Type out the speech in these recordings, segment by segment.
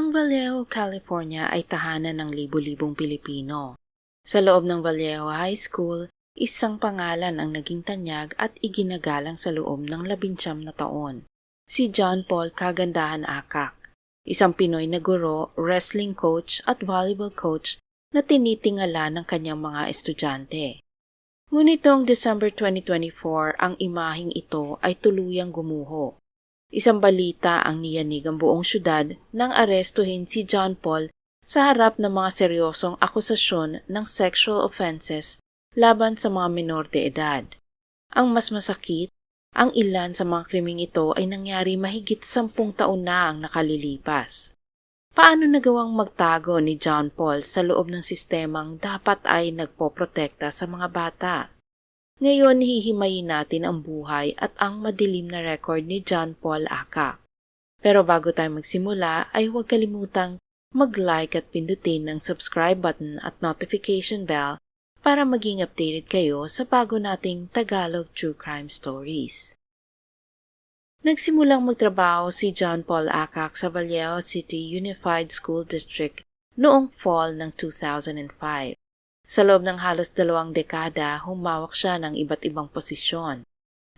Ang Vallejo, California ay tahanan ng libu-libong Pilipino. Sa loob ng Vallejo High School, isang pangalan ang naging tanyag at iginagalang sa loob ng 19 na taon. Si John Paul Kagandahan Akak, isang Pinoy na guro, wrestling coach at volleyball coach na tinitingala ng kanyang mga estudyante. Ngunit noong December 2024, ang imaheng ito ay tuluyang gumuho. Isang balita ang niyanig ang buong syudad nang arestuhin si John Paul sa harap ng mga seryosong akusasyon ng sexual offenses laban sa mga menor de edad. Ang mas masakit, ang ilan sa mga krimeng ito ay nangyari mahigit 10 taon na ang nakalilipas. Paano nagawang magtago ni John Paul sa loob ng sistemang dapat ay nagpoprotekta sa mga bata? Ngayon, hihimayin natin ang buhay at ang madilim na record ni John Paul Akak. Pero bago tayo magsimula, ay huwag kalimutang mag-like at pindutin ang subscribe button at notification bell para maging updated kayo sa bago nating Tagalog True Crime Stories. Nagsimulang magtrabaho si John Paul Akak sa Vallejo City Unified School District noong fall ng 2005. Sa loob ng halos 2 dekada, humawak siya ng iba't ibang posisyon.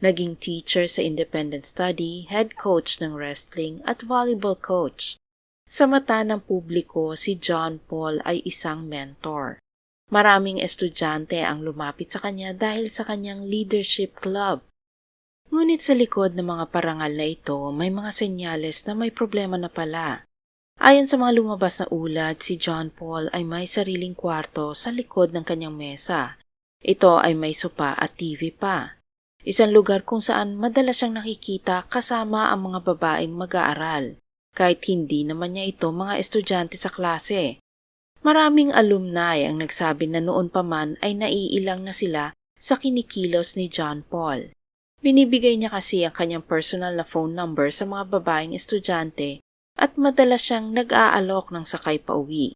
Naging teacher sa independent study, head coach ng wrestling at volleyball coach. Sa mata ng publiko, si John Paul ay isang mentor. Maraming estudyante ang lumapit sa kanya dahil sa kanyang leadership club. Ngunit sa likod ng mga parangal na ito, may mga senyales na may problema na pala. Ayon sa mga lumabas na ulat, si John Paul ay may sariling kwarto sa likod ng kanyang mesa. Ito ay may sopa at TV pa. Isang lugar kung saan madalas siyang nakikita kasama ang mga babaeng mag-aaral, kahit hindi naman niya ito mga estudyante sa klase. Maraming alumni ang nagsabi na noon pa man ay naiilang na sila sa kinikilos ni John Paul. Binibigay niya kasi ang kanyang personal na phone number sa mga babaeng estudyante at madalas siyang nag-aalok ng sakay pauwi.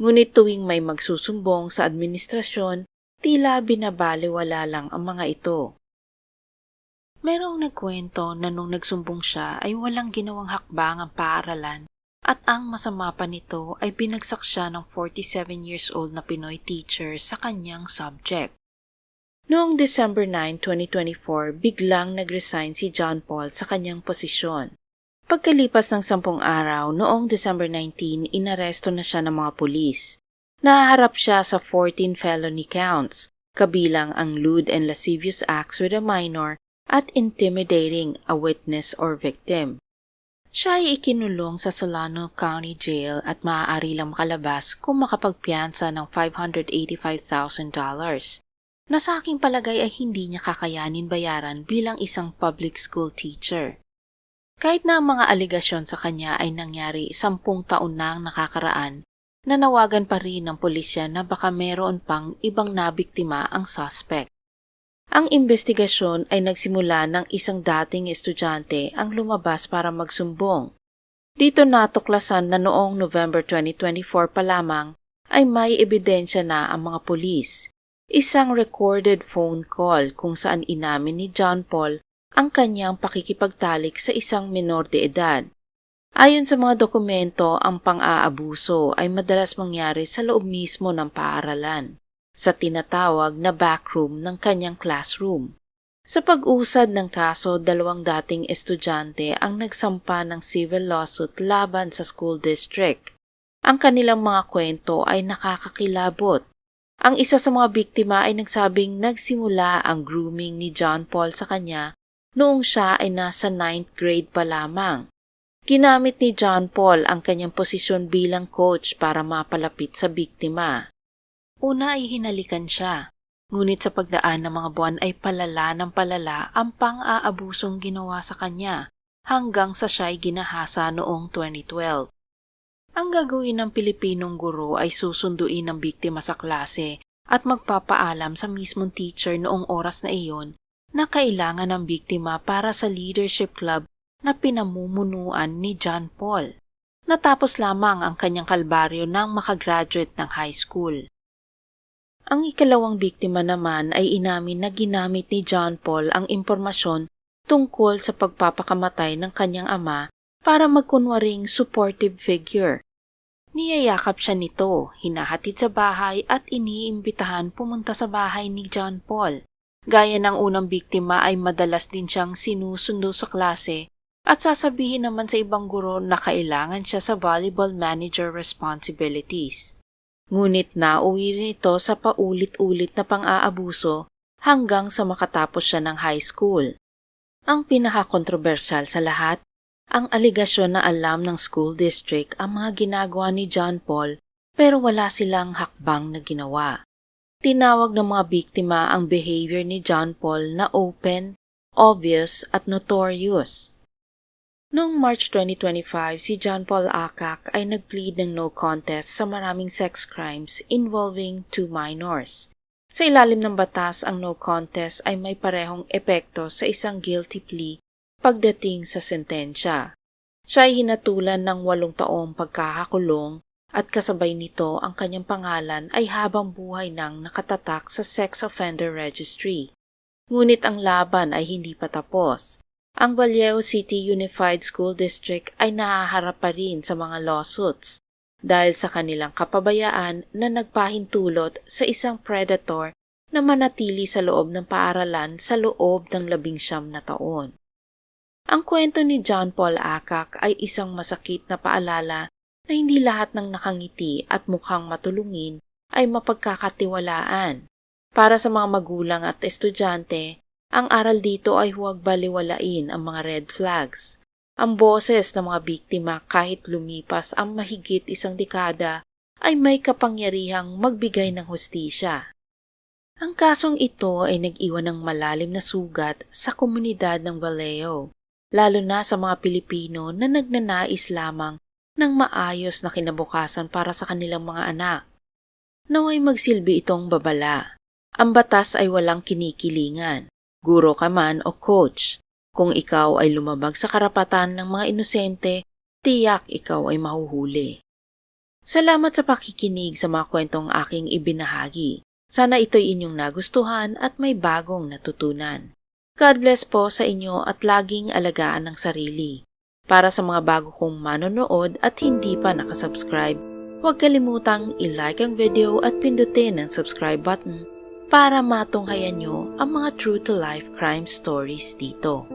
Ngunit tuwing may magsusumbong sa administrasyon, tila binabaliwala lang ang mga ito. Merong nagkwento na nung nagsumbong siya ay walang ginawang hakbang ang paaralan at ang masama pa nito ay binagsak siya ng 47 years old na Pinoy teacher sa kanyang subject. Noong December 9, 2024, biglang nag-resign si John Paul sa kanyang posisyon. Pagkalipas ng 10 araw, noong December 19, inaresto na siya ng mga pulis. Nahaharap siya sa 14 felony counts, kabilang ang lewd and lascivious acts with a minor at intimidating a witness or victim. Siya ay ikinulong sa Solano County Jail at maaari lang makalabas kung makapagpiyansa ng $585,000 na sa aking palagay ay hindi niya kakayanin bayaran bilang isang public school teacher. Kahit na ang mga aligasyon sa kanya ay nangyari 10 taon na ang nakakaraan, nanawagan pa rin ng pulisya na baka meron pang ibang nabiktima ang suspect. Ang investigasyon ay nagsimula ng isang dating estudyante ang lumabas para magsumbong. Dito natuklasan na noong November 2024 pa lamang ay may ebidensya na ang mga pulis. Isang recorded phone call kung saan inamin ni John Paul ang kanyang pakikipagtalik sa isang menor de edad. Ayon sa mga dokumento, ang pang-aabuso ay madalas mangyari sa loob mismo ng paaralan, sa tinatawag na backroom ng kanyang classroom. Sa pag-usad ng kaso, 2 dating estudyante ang nagsampa ng civil lawsuit laban sa school district. Ang kanilang mga kwento ay nakakakilabot. Ang isa sa mga biktima ay nagsabing nagsimula ang grooming ni John Paul sa kanya noong siya ay nasa 9th grade pa lamang. Ginamit ni John Paul ang kanyang posisyon bilang coach para mapalapit sa biktima. Una ay hinalikan siya, ngunit sa pagdaan ng mga buwan ay palala ng palala ang pang-aabusong ginawa sa kanya hanggang sa siya ay ginahasa noong 2012. Ang gagawin ng Pilipinong guro ay susunduin ng biktima sa klase at magpapaalam sa mismong teacher noong oras na iyon na kailangan ng biktima para sa leadership club na pinamumunuan ni John Paul. Natapos lamang ang kanyang kalbaryo nang makagraduate ng high school. Ang ikalawang biktima naman ay inamin na ginamit ni John Paul ang impormasyon tungkol sa pagpapakamatay ng kanyang ama para magkunwaring supportive figure. Niyayakap siya nito, hinahatid sa bahay at iniimbitahan pumunta sa bahay ni John Paul. Gaya ng unang biktima ay madalas din siyang sinusundo sa klase at sasabihin naman sa ibang guro na kailangan siya sa volleyball manager responsibilities. Ngunit nauwi rin ito sa paulit-ulit na pang-aabuso hanggang sa makatapos siya ng high school. Ang pinaka-kontrobersyal sa lahat, ang aligasyon na alam ng school district ang mga ginagawa ni John Paul pero wala silang hakbang na ginawa. Tinawag ng mga biktima ang behavior ni John Paul na open, obvious at notorious. Noong March 2025, si John Paul Akak ay nag-plead ng no contest sa maraming sex crimes involving 2 minors. Sa ilalim ng batas, ang no contest ay may parehong epekto sa isang guilty plea pagdating sa sentensya. Siya ay hinatulan ng 8 taong pagkakakulong at kasabay nito ang kanyang pangalan ay habang buhay nang nakatatak sa Sex Offender Registry. Ngunit ang laban ay hindi pa tapos. Ang Vallejo City Unified School District ay nahaharap pa rin sa mga lawsuits dahil sa kanilang kapabayaan na nagpahintulot sa isang predator na manatili sa loob ng paaralan sa loob ng 19 na taon. Ang kwento ni John Paul Akak ay isang masakit na paalala na hindi lahat ng nakangiti at mukhang matulungin ay mapagkakatiwalaan. Para sa mga magulang at estudyante, ang aral dito ay huwag baliwalain ang mga red flags. Ang boses ng mga biktima kahit lumipas ang mahigit 1 dekada ay may kapangyarihang magbigay ng hustisya. Ang kasong ito ay nag-iwan ng malalim na sugat sa komunidad ng Vallejo, lalo na sa mga Pilipino na nagnanais lamang ng maayos na kinabukasan para sa kanilang mga anak. Naway magsilbi itong babala. Ang batas ay walang kinikilingan. Guro ka man o coach, kung ikaw ay lumabag sa karapatan ng mga inosente, tiyak ikaw ay mahuhuli. Salamat sa pakikinig sa mga kwentong aking ibinahagi. Sana ito'y inyong nagustuhan at may bagong natutunan. God bless po sa inyo at laging alagaan ng sarili. Para sa mga bago kong manonood at hindi pa nakasubscribe, huwag kalimutang i-like ang video at pindutin ang subscribe button para matunghayan nyo ang mga true-to-life crime stories dito.